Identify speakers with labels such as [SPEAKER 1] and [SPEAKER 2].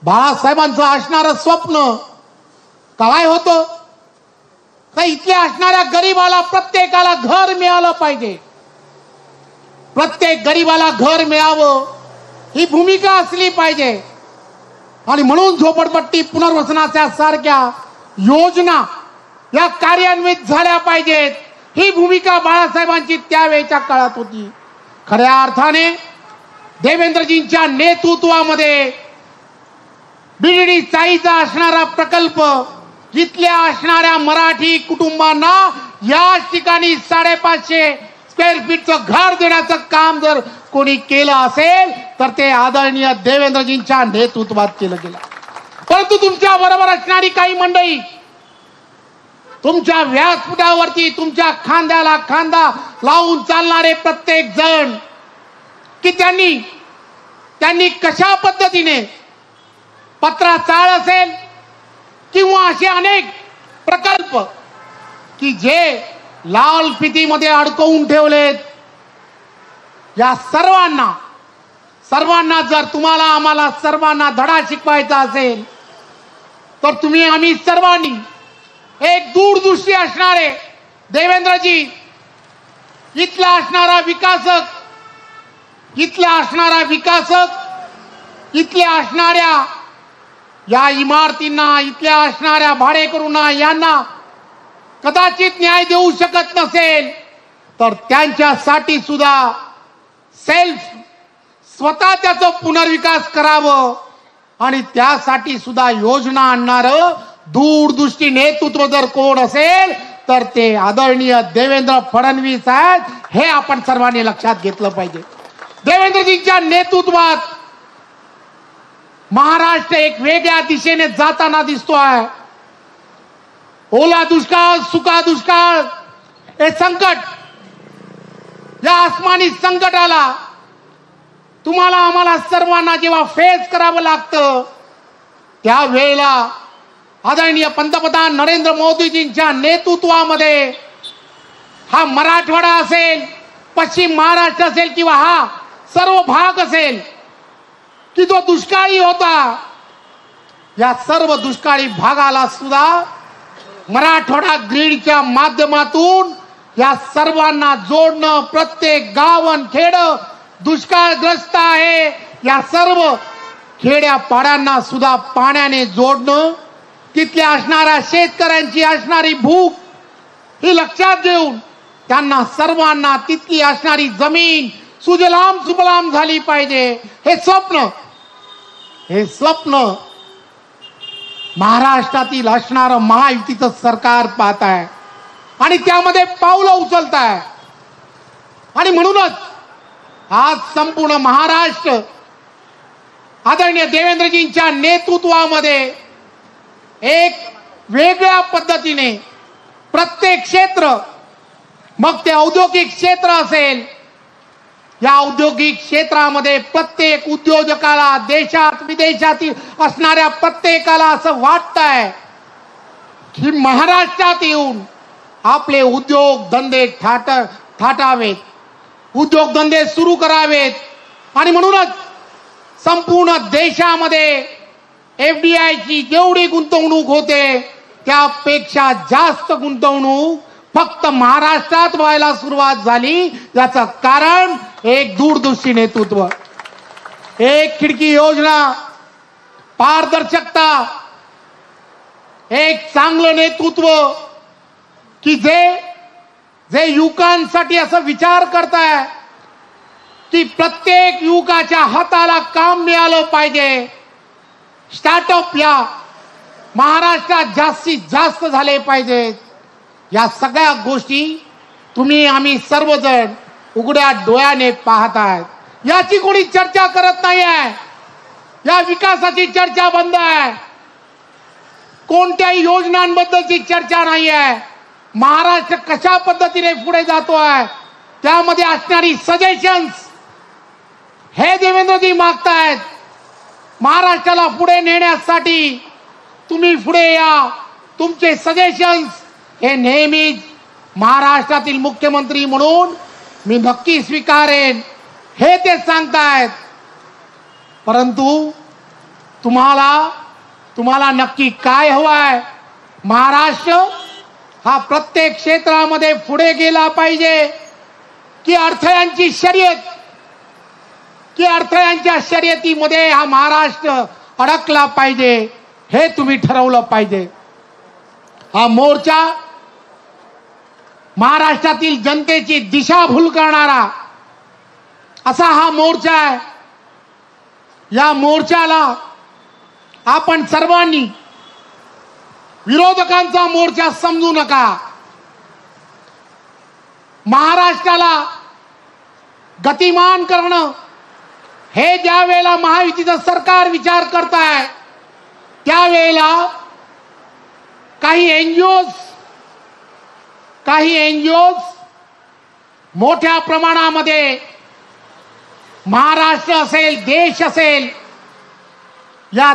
[SPEAKER 1] बाळासाहेबांचं असणारं स्वप्न काय होतं? तर इथल्या असणाऱ्या गरीबाला प्रत्येकाला घर मिळालं पाहिजे, प्रत्येक गरीबाला घर मिळावं ही भूमिका असली पाहिजे. आणि म्हणून झोपडपट्टी पुनर्वसनाच्या सारख्या योजना या कार्यान्वित झाल्या पाहिजेत, ही भूमिका बाळासाहेबांची त्यावेळच्या काळात होती. खऱ्या अर्थाने देवेंद्रजींच्या नेतृत्वामध्ये बीडीडी चाईचा असणारा प्रकल्प इथल्या असणाऱ्या मराठी कुटुंबांना याच ठिकाणी 550 स्क्वेअर फीटचं घर देण्याचं काम जर कोणी केलं असेल तर ते आदरणीय देवेंद्रजींच्या नेतृत्वात केलं गेलं. परंतु तुमच्या बरोबर असणारी काही मंडळी तुमच्या व्यासपीठावरती तुमच्या खांद्याला खांदा लावून चालणारे प्रत्येक जण की त्यांनी कशा पद्धतीने पत्राचाळ असेल किंवा असे अनेक प्रकल्प की जे लाल फितीमध्ये अडकवून ठेवलेत, या सर्वांना जर तुम्हाला आम्हाला सर्वांना धडा शिकवायचा असेल तर तुम्ही आम्ही सर्वांनी एक दूरदृष्टी असणारे देवेंद्रजी, इथला असणारा विकासक, इथल्या असणाऱ्या या इमारतींना, इथल्या असणाऱ्या भाडेकरूंना यांना कदाचित न्याय देऊ शकत नसेल तर त्यांच्यासाठी सुद्धा स्वतः त्याचं पुनर्विकास करावं आणि त्यासाठी सुद्धा योजना आणणारं दूरदृष्टी नेतृत्व जर कोण असेल तर ते आदरणीय देवेंद्र फडणवीस आहेत, हे आपण सर्वांनी लक्षात घेतलं पाहिजे. देवेंद्रजींच्या नेतृत्वात महाराष्ट्र एक वेगळ्या दिशेने जाताना दिसतोय. ओला दुष्काळ, सुका दुष्काळ हे संकट, या आसमानी संकटाला तुम्हाला आम्हाला सर्वांना जेव्हा फेस करावं लागतं त्यावेळेला आदरणीय पंतप्रधान नरेंद्र मोदीजींच्या नेतृत्वामध्ये हा मराठवाडा असेल, पश्चिम महाराष्ट्र असेल किंवा हा सर्व भाग असेल की जो दुष्काळी होता, या सर्व दुष्काळी भागाला सुद्धा मराठवाडा ग्रीडच्या माध्यमातून या सर्वांना जोडणं, प्रत्येक गावन खेड दुष्काळग्रस्त आहे या सर्व खेड्यापाड्यांना सुद्धा पाण्याने जोडणं, तिथल्या असणाऱ्या शेतकऱ्यांची असणारी भूक ही लक्षात घेऊन त्यांना सर्वांना तिथली असणारी जमीन सुजलाम सुफलाम झाली पाहिजे, हे स्वप्न महाराष्ट्रातील असणारं महायुतीचं सरकार पाहत आहे आणि त्यामध्ये पावलं उचलत आहे. आणि म्हणूनच आज संपूर्ण महाराष्ट्र आदरणीय देवेंद्रजींच्या नेतृत्वामध्ये एक वेगळ्या पद्धतीने प्रत्येक क्षेत्र, मग ते औद्योगिक क्षेत्र असेल, या औद्योगिक क्षेत्रामध्ये प्रत्येक उद्योजकाला, देशात विदेशातील असणाऱ्या प्रत्येकाला असं वाटतंय की महाराष्ट्रात येऊन आपले उद्योग धंदे थाटावेत, उद्योगधंदे सुरू करावेत. आणि म्हणूनच संपूर्ण देशामध्ये FDI ची जेवढी गुंतवणूक होते त्यापेक्षा जास्त गुंतवणूक फक्त महाराष्ट्रात व्हायला सुरुवात झाली. याचं कारण एक दूरदृष्टी नेतृत्व, एक खिडकी योजना, पारदर्शकता, एक चांगलं नेतृत्व की जे युवकांसाठी असं विचार करताय की प्रत्येक युवकाच्या हाताला काम मिळालं पाहिजे. स्टार्टअप या महाराष्ट्रात जास्तीत जास्त झाले पाहिजेत. या सगळ्या गोष्टी तुम्ही आम्ही सर्वजण उघड्या डोळ्याने पाहत आहेत. याची कोणी चर्चा करत नाही आहे. या विकासाची चर्चा बंद आहे. कोणत्याही योजनांबद्दलची चर्चा नाही आहे. महाराष्ट्र कशा पद्धतीने पुढे जातोय त्यामध्ये असणारी सजेशन्स हे देवेंद्रजी मागतायत. महाराष्ट्राला पुढे नेण्यासाठी तुम्ही पुढे या. तुमचे सजेशन्स हे नेहमीच महाराष्ट्रातील मुख्यमंत्री म्हणून मी नक्की स्वीकारेन हे ते सांगतायत. परंतु तुम्हाला नक्की काय हवंय? महाराष्ट्र हा प्रत्येक क्षेत्रामध्ये पुढे गेला पाहिजे की अडथळ्यांची शर्यत, की अडथळ्यांच्या शर्यतीमध्ये हा महाराष्ट्र अडकला पाहिजे, हे तुम्ही ठरवलं पाहिजे. हा मोर्चा महाराष्ट्रातील जनतेची दिशाभूल करणारा असा हा मोर्चा आहे. या मोर्चाला आपण सर्वांनी विरोधकांचा मोर्चा समजू नका. महाराष्ट्राला गतिमान करणं हे ज्या वेळेला महायुतीचं सरकार विचार करताय, त्यावेळेला काही एनजीओज मोठ्या प्रमाणामध्ये महाराष्ट्र असेल, देश असेल, या